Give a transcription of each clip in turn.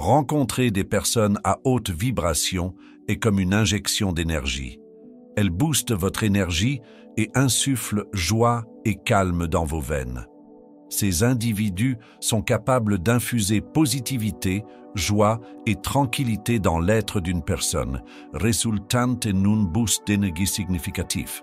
Rencontrer des personnes à haute vibration est comme une injection d'énergie. Elle booste votre énergie et insuffle joie et calme dans vos veines. Ces individus sont capables d'infuser positivité, joie et tranquillité dans l'être d'une personne, résultant en un boost d'énergie significatif.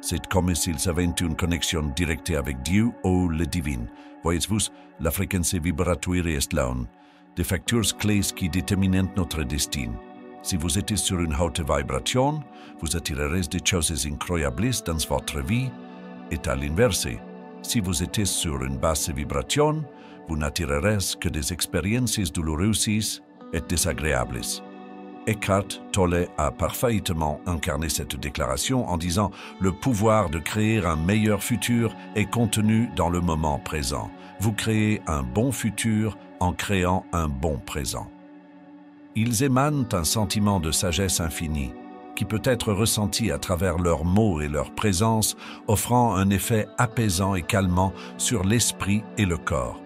C'est comme s'ils avaient une connexion directe avec Dieu ou le divin. Voyez-vous, la fréquence vibratoire est l'un des facteurs clés qui déterminent notre destin. Si vous êtes sur une haute vibration, vous attirerez des choses incroyables dans votre vie, et à l'inverse, si vous êtes sur une basse vibration, vous n'attirerez que des expériences douloureuses et désagréables. Eckhart Tolle a parfaitement incarné cette déclaration en disant « Le pouvoir de créer un meilleur futur est contenu dans le moment présent. Vous créez un bon futur en créant un bon présent. » Ils émanent un sentiment de sagesse infinie, qui peut être ressenti à travers leurs mots et leur présence, offrant un effet apaisant et calmant sur l'esprit et le corps.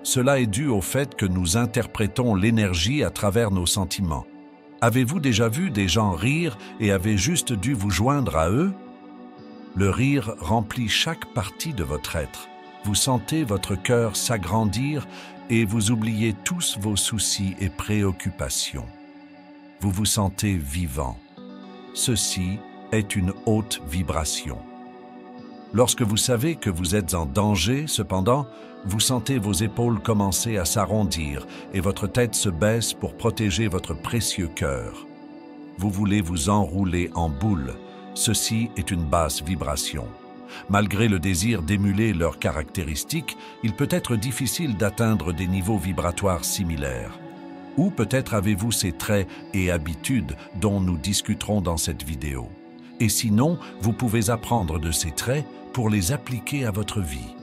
Cela est dû au fait que nous interprétons l'énergie à travers nos sentiments. Avez-vous déjà vu des gens rire et avez juste dû vous joindre à eux? Le rire remplit chaque partie de votre être. Vous sentez votre cœur s'agrandir et vous oubliez tous vos soucis et préoccupations. Vous vous sentez vivant. Ceci est une haute vibration. Lorsque vous savez que vous êtes en danger, cependant, vous sentez vos épaules commencer à s'arrondir et votre tête se baisse pour protéger votre précieux cœur. Vous voulez vous enrouler en boule. Ceci est une basse vibration. Malgré le désir d'émuler leurs caractéristiques, il peut être difficile d'atteindre des niveaux vibratoires similaires. Ou peut-être avez-vous ces traits et habitudes dont nous discuterons dans cette vidéo. Et sinon, vous pouvez apprendre de ces traits pour les appliquer à votre vie.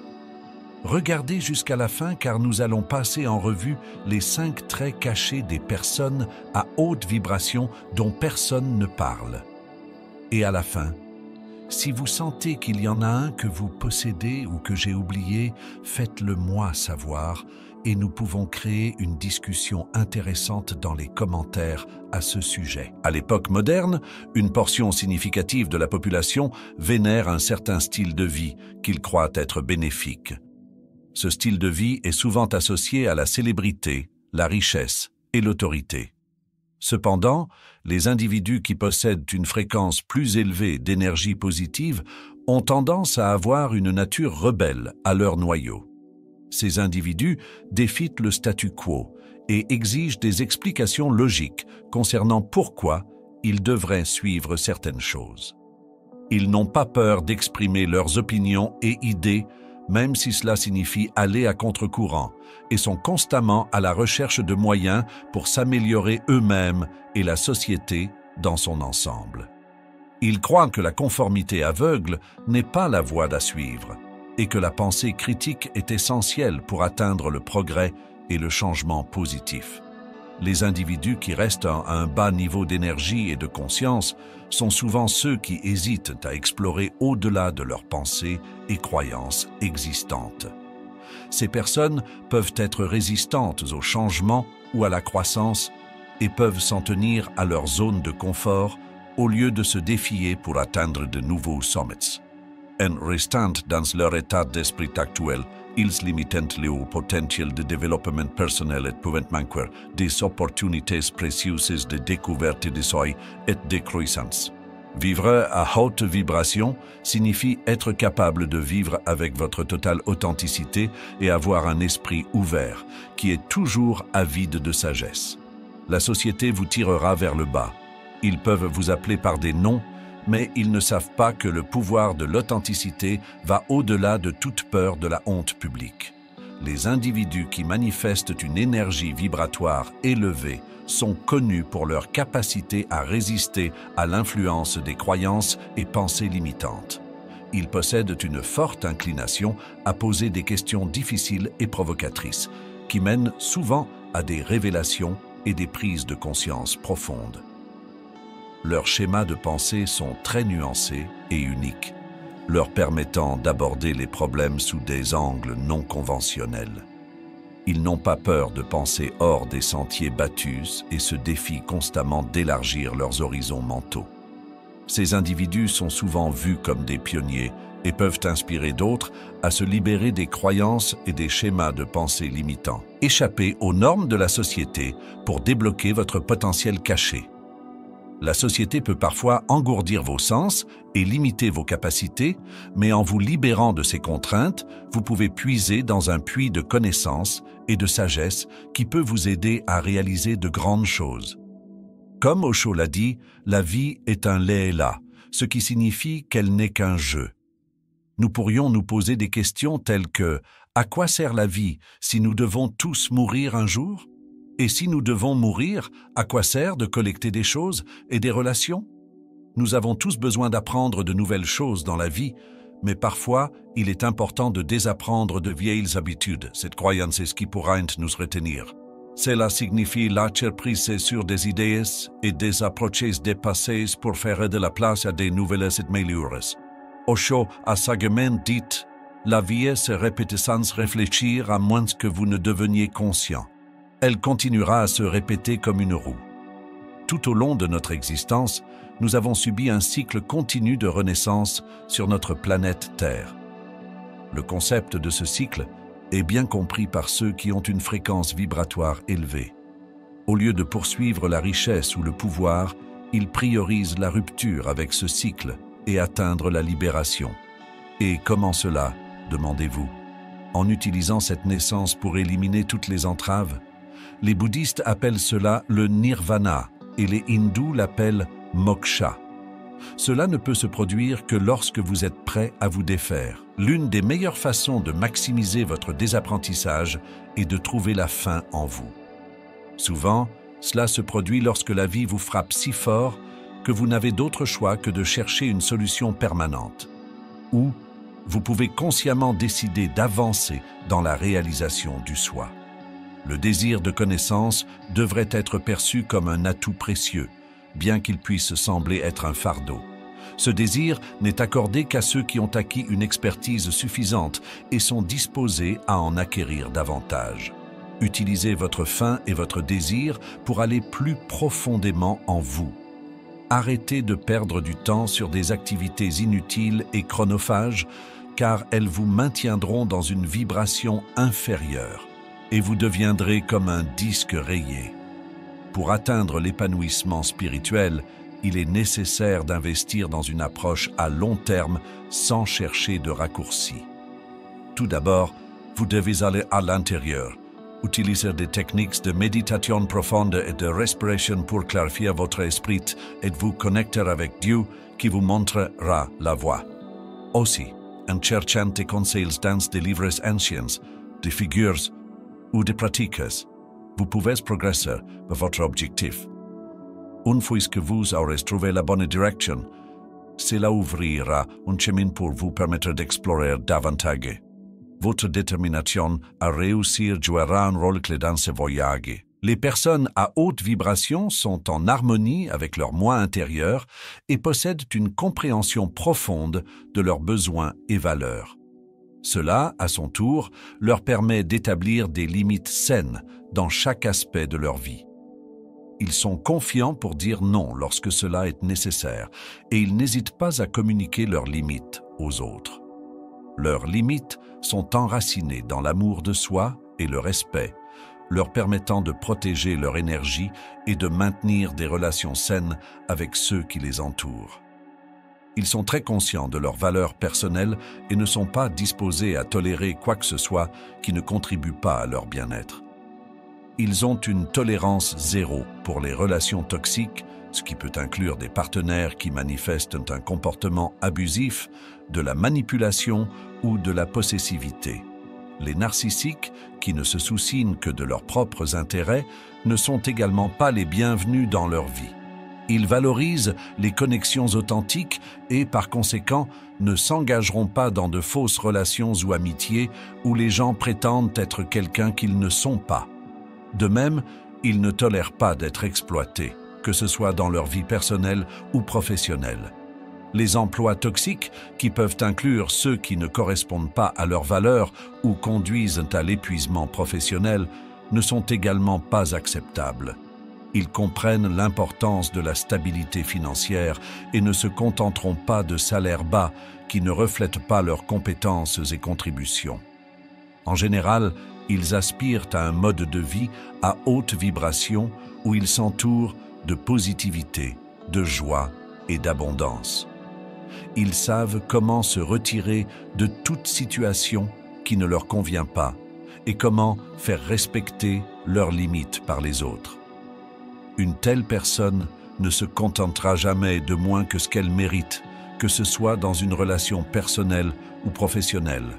Regardez jusqu'à la fin car nous allons passer en revue les 5 traits cachés des personnes à haute vibration dont personne ne parle. Et à la fin, si vous sentez qu'il y en a un que vous possédez ou que j'ai oublié, faites-le moi savoir et nous pouvons créer une discussion intéressante dans les commentaires à ce sujet. À l'époque moderne, une portion significative de la population vénère un certain style de vie qu'il croit être bénéfique. Ce style de vie est souvent associé à la célébrité, la richesse et l'autorité. Cependant, les individus qui possèdent une fréquence plus élevée d'énergie positive ont tendance à avoir une nature rebelle à leur noyau. Ces individus défient le statu quo et exigent des explications logiques concernant pourquoi ils devraient suivre certaines choses. Ils n'ont pas peur d'exprimer leurs opinions et idées, même si cela signifie aller à contre-courant, et sont constamment à la recherche de moyens pour s'améliorer eux-mêmes et la société dans son ensemble. Ils croient que la conformité aveugle n'est pas la voie à suivre, et que la pensée critique est essentielle pour atteindre le progrès et le changement positif. Les individus qui restent à un bas niveau d'énergie et de conscience sont souvent ceux qui hésitent à explorer au-delà de leurs pensées et croyances existantes. Ces personnes peuvent être résistantes au changement ou à la croissance et peuvent s'en tenir à leur zone de confort au lieu de se défier pour atteindre de nouveaux sommets. En restant dans leur état d'esprit actuel, ils limitent le potentiel de développement personnel et peuvent manquer des opportunités précieuses de découverte de soi et de croissance. Vivre à haute vibration signifie être capable de vivre avec votre totale authenticité et avoir un esprit ouvert, qui est toujours avide de sagesse. La société vous tirera vers le bas. Ils peuvent vous appeler par des noms, mais ils ne savent pas que le pouvoir de l'authenticité va au-delà de toute peur de la honte publique. Les individus qui manifestent une énergie vibratoire élevée sont connus pour leur capacité à résister à l'influence des croyances et pensées limitantes. Ils possèdent une forte inclination à poser des questions difficiles et provocatrices, qui mènent souvent à des révélations et des prises de conscience profondes. Leurs schémas de pensée sont très nuancés et uniques, leur permettant d'aborder les problèmes sous des angles non conventionnels. Ils n'ont pas peur de penser hors des sentiers battus et se défient constamment d'élargir leurs horizons mentaux. Ces individus sont souvent vus comme des pionniers et peuvent inspirer d'autres à se libérer des croyances et des schémas de pensée limitants. Échappez aux normes de la société pour débloquer votre potentiel caché. La société peut parfois engourdir vos sens et limiter vos capacités, mais en vous libérant de ces contraintes, vous pouvez puiser dans un puits de connaissances et de sagesse qui peut vous aider à réaliser de grandes choses. Comme Osho l'a dit, la vie est un leela, ce qui signifie qu'elle n'est qu'un jeu. Nous pourrions nous poser des questions telles que « À quoi sert la vie si nous devons tous mourir un jour ? Et si nous devons mourir, à quoi sert de collecter des choses et des relations ? Nous avons tous besoin d'apprendre de nouvelles choses dans la vie, mais parfois, il est important de désapprendre de vieilles habitudes. Cette croyance est ce qui pourrait nous retenir. Cela signifie lâcher prise sur des idées et des approches dépassées pour faire de la place à des nouvelles et meilleures. Osho a sagement dit « La vie se répète sans réfléchir à moins que vous ne deveniez conscient. Elle continuera à se répéter comme une roue. » Tout au long de notre existence, nous avons subi un cycle continu de renaissance sur notre planète Terre. Le concept de ce cycle est bien compris par ceux qui ont une fréquence vibratoire élevée. Au lieu de poursuivre la richesse ou le pouvoir, ils priorisent la rupture avec ce cycle et atteindre la libération. Et comment cela, demandez-vous? En utilisant cette naissance pour éliminer toutes les entraves? Les bouddhistes appellent cela le nirvana et les hindous l'appellent moksha. Cela ne peut se produire que lorsque vous êtes prêt à vous défaire. L'une des meilleures façons de maximiser votre désapprentissage est de trouver la fin en vous. Souvent, cela se produit lorsque la vie vous frappe si fort que vous n'avez d'autre choix que de chercher une solution permanente. Ou vous pouvez consciemment décider d'avancer dans la réalisation du soi. Le désir de connaissance devrait être perçu comme un atout précieux, bien qu'il puisse sembler être un fardeau. Ce désir n'est accordé qu'à ceux qui ont acquis une expertise suffisante et sont disposés à en acquérir davantage. Utilisez votre faim et votre désir pour aller plus profondément en vous. Arrêtez de perdre du temps sur des activités inutiles et chronophages, car elles vous maintiendront dans une vibration inférieure, et vous deviendrez comme un disque rayé. Pour atteindre l'épanouissement spirituel, il est nécessaire d'investir dans une approche à long terme sans chercher de raccourcis. Tout d'abord, vous devez aller à l'intérieur, utiliser des techniques de méditation profonde et de respiration pour clarifier votre esprit et vous connecter avec Dieu qui vous montrera la voie. Aussi, en cherchant des conseils dans des livres anciens, des figures ou des pratiques, vous pouvez progresser vers votre objectif. Une fois que vous aurez trouvé la bonne direction, cela ouvrira un chemin pour vous permettre d'explorer davantage. Votre détermination à réussir jouera un rôle clé dans ce voyage. Les personnes à haute vibration sont en harmonie avec leur moi intérieur et possèdent une compréhension profonde de leurs besoins et valeurs. Cela, à son tour, leur permet d'établir des limites saines dans chaque aspect de leur vie. Ils sont confiants pour dire non lorsque cela est nécessaire et ils n'hésitent pas à communiquer leurs limites aux autres. Leurs limites sont enracinées dans l'amour de soi et le respect, leur permettant de protéger leur énergie et de maintenir des relations saines avec ceux qui les entourent. Ils sont très conscients de leurs valeurs personnelles et ne sont pas disposés à tolérer quoi que ce soit qui ne contribue pas à leur bien-être. Ils ont une tolérance zéro pour les relations toxiques, ce qui peut inclure des partenaires qui manifestent un comportement abusif, de la manipulation ou de la possessivité. Les narcissiques, qui ne se soucient que de leurs propres intérêts, ne sont également pas les bienvenus dans leur vie. Ils valorisent les connexions authentiques et, par conséquent, ne s'engageront pas dans de fausses relations ou amitiés où les gens prétendent être quelqu'un qu'ils ne sont pas. De même, ils ne tolèrent pas d'être exploités, que ce soit dans leur vie personnelle ou professionnelle. Les emplois toxiques, qui peuvent inclure ceux qui ne correspondent pas à leurs valeurs ou conduisent à l'épuisement professionnel, ne sont également pas acceptables. Ils comprennent l'importance de la stabilité financière et ne se contenteront pas de salaires bas qui ne reflètent pas leurs compétences et contributions. En général, ils aspirent à un mode de vie à haute vibration où ils s'entourent de positivité, de joie et d'abondance. Ils savent comment se retirer de toute situation qui ne leur convient pas et comment faire respecter leurs limites par les autres. Une telle personne ne se contentera jamais de moins que ce qu'elle mérite, que ce soit dans une relation personnelle ou professionnelle.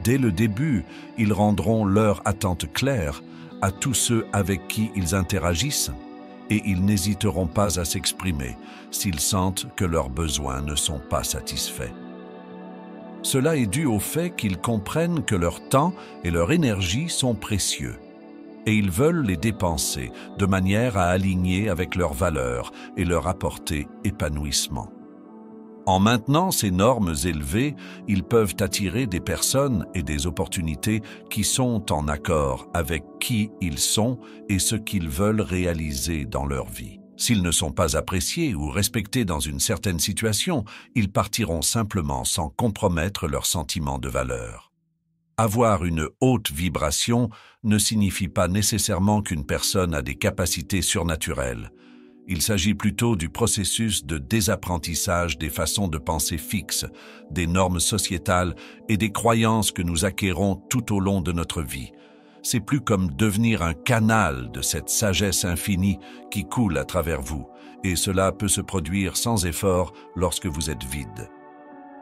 Dès le début, ils rendront leur attente claire à tous ceux avec qui ils interagissent et ils n'hésiteront pas à s'exprimer s'ils sentent que leurs besoins ne sont pas satisfaits. Cela est dû au fait qu'ils comprennent que leur temps et leur énergie sont précieux et ils veulent les dépenser de manière à aligner avec leurs valeurs et leur apporter épanouissement. En maintenant ces normes élevées, ils peuvent attirer des personnes et des opportunités qui sont en accord avec qui ils sont et ce qu'ils veulent réaliser dans leur vie. S'ils ne sont pas appréciés ou respectés dans une certaine situation, ils partiront simplement sans compromettre leur sentiment de valeur. Avoir une haute vibration ne signifie pas nécessairement qu'une personne a des capacités surnaturelles. Il s'agit plutôt du processus de désapprentissage des façons de penser fixes, des normes sociétales et des croyances que nous acquérons tout au long de notre vie. C'est plus comme devenir un canal de cette sagesse infinie qui coule à travers vous, et cela peut se produire sans effort lorsque vous êtes vide.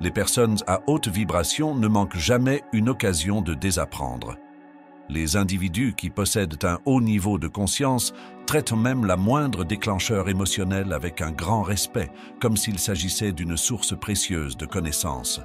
Les personnes à haute vibration ne manquent jamais une occasion de désapprendre. Les individus qui possèdent un haut niveau de conscience traitent même la moindre déclencheur émotionnel avec un grand respect, comme s'il s'agissait d'une source précieuse de connaissances.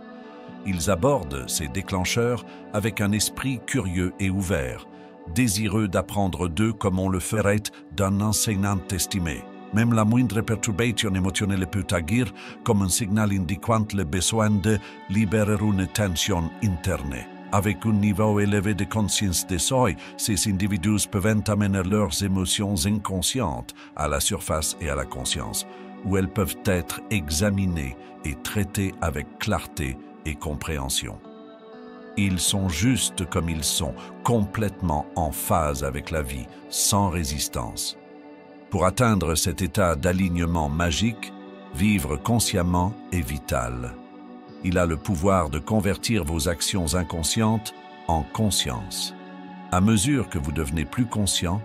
Ils abordent ces déclencheurs avec un esprit curieux et ouvert, désireux d'apprendre d'eux comme on le ferait d'un enseignant estimé. Même la moindre perturbation émotionnelle peut agir comme un signal indiquant le besoin de libérer une tension interne. Avec un niveau élevé de conscience de soi, ces individus peuvent amener leurs émotions inconscientes à la surface et à la conscience, où elles peuvent être examinées et traitées avec clarté et compréhension. Ils sont justes comme ils sont, complètement en phase avec la vie, sans résistance. Pour atteindre cet état d'alignement magique, vivre consciemment est vital. Il a le pouvoir de convertir vos actions inconscientes en conscience. À mesure que vous devenez plus conscient,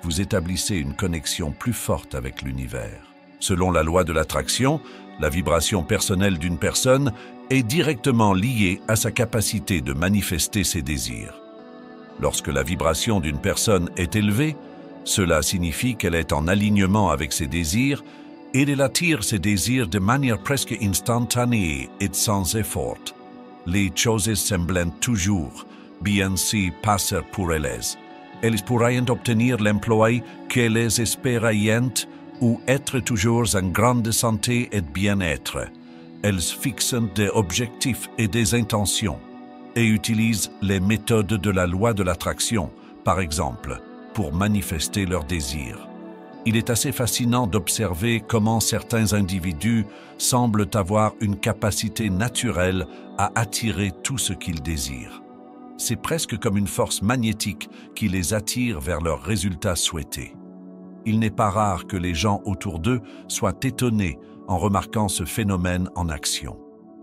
vous établissez une connexion plus forte avec l'univers. Selon la loi de l'attraction, la vibration personnelle d'une personne est directement liée à sa capacité de manifester ses désirs. Lorsque la vibration d'une personne est élevée, cela signifie qu'elle est en alignement avec ses désirs et elle attire ses désirs de manière presque instantanée et sans effort. Les choses semblent toujours bien se passer pour elles. Elles pourraient obtenir l'emploi qu'elles espéraient ou être toujours en grande santé et bien-être. Elles fixent des objectifs et des intentions et utilisent les méthodes de la loi de l'attraction, par exemple, pour manifester leurs désirs. Il est assez fascinant d'observer comment certains individus semblent avoir une capacité naturelle à attirer tout ce qu'ils désirent. C'est presque comme une force magnétique qui les attire vers leurs résultats souhaités. Il n'est pas rare que les gens autour d'eux soient étonnés en remarquant ce phénomène en action.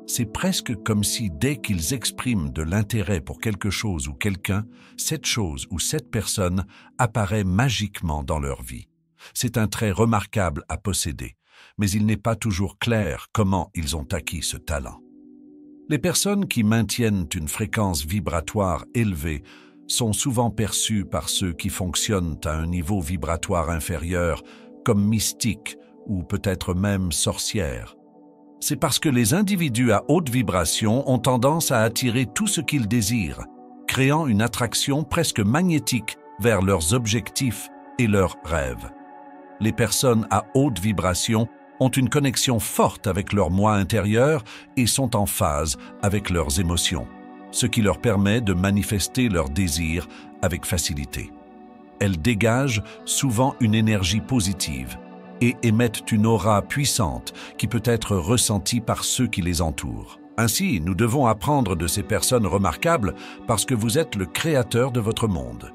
C'est presque comme si dès qu'ils expriment de l'intérêt pour quelque chose ou quelqu'un, cette chose ou cette personne apparaît magiquement dans leur vie. C'est un trait remarquable à posséder, mais il n'est pas toujours clair comment ils ont acquis ce talent. Les personnes qui maintiennent une fréquence vibratoire élevée sont souvent perçues par ceux qui fonctionnent à un niveau vibratoire inférieur comme mystiques ou peut-être même sorcières. C'est parce que les individus à haute vibration ont tendance à attirer tout ce qu'ils désirent, créant une attraction presque magnétique vers leurs objectifs et leurs rêves. Les personnes à haute vibration ont une connexion forte avec leur moi intérieur et sont en phase avec leurs émotions, ce qui leur permet de manifester leurs désirs avec facilité. Elles dégagent souvent une énergie positive et émettent une aura puissante qui peut être ressentie par ceux qui les entourent. Ainsi, nous devons apprendre de ces personnes remarquables parce que vous êtes le créateur de votre monde.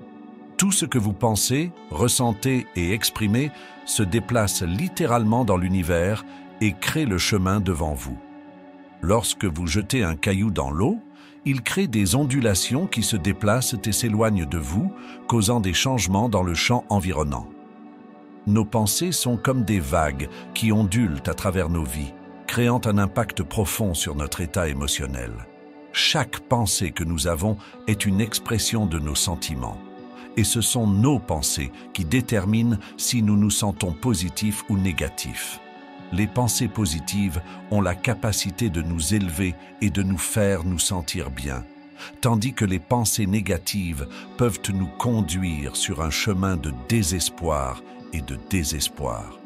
Tout ce que vous pensez, ressentez et exprimez se déplace littéralement dans l'univers et crée le chemin devant vous. Lorsque vous jetez un caillou dans l'eau, il crée des ondulations qui se déplacent et s'éloignent de vous, causant des changements dans le champ environnant. Nos pensées sont comme des vagues qui ondulent à travers nos vies, créant un impact profond sur notre état émotionnel. Chaque pensée que nous avons est une expression de nos sentiments. Et ce sont nos pensées qui déterminent si nous nous sentons positifs ou négatifs. Les pensées positives ont la capacité de nous élever et de nous faire nous sentir bien, tandis que les pensées négatives peuvent nous conduire sur un chemin de désespoir et de désespoir.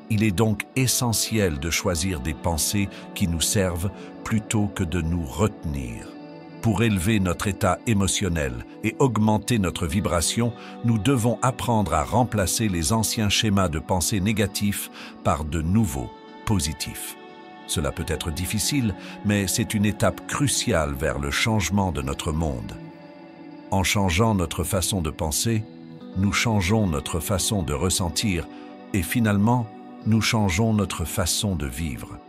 Il est donc essentiel de choisir des pensées qui nous servent plutôt que de nous retenir. Pour élever notre état émotionnel et augmenter notre vibration, nous devons apprendre à remplacer les anciens schémas de pensée négatifs par de nouveaux positifs. Cela peut être difficile, mais c'est une étape cruciale vers le changement de notre monde. En changeant notre façon de penser, nous changeons notre façon de ressentir et finalement, nous changeons notre façon de vivre.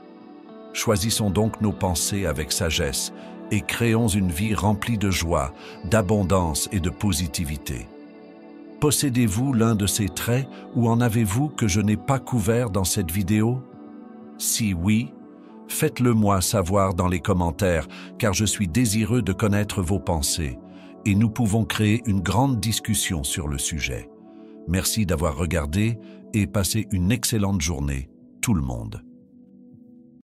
Choisissons donc nos pensées avec sagesse et créons une vie remplie de joie, d'abondance et de positivité. Possédez-vous l'un de ces traits ou en avez-vous que je n'ai pas couvert dans cette vidéo? Si oui, faites-le moi savoir dans les commentaires car je suis désireux de connaître vos pensées et nous pouvons créer une grande discussion sur le sujet. Merci d'avoir regardé et passez une excellente journée, tout le monde.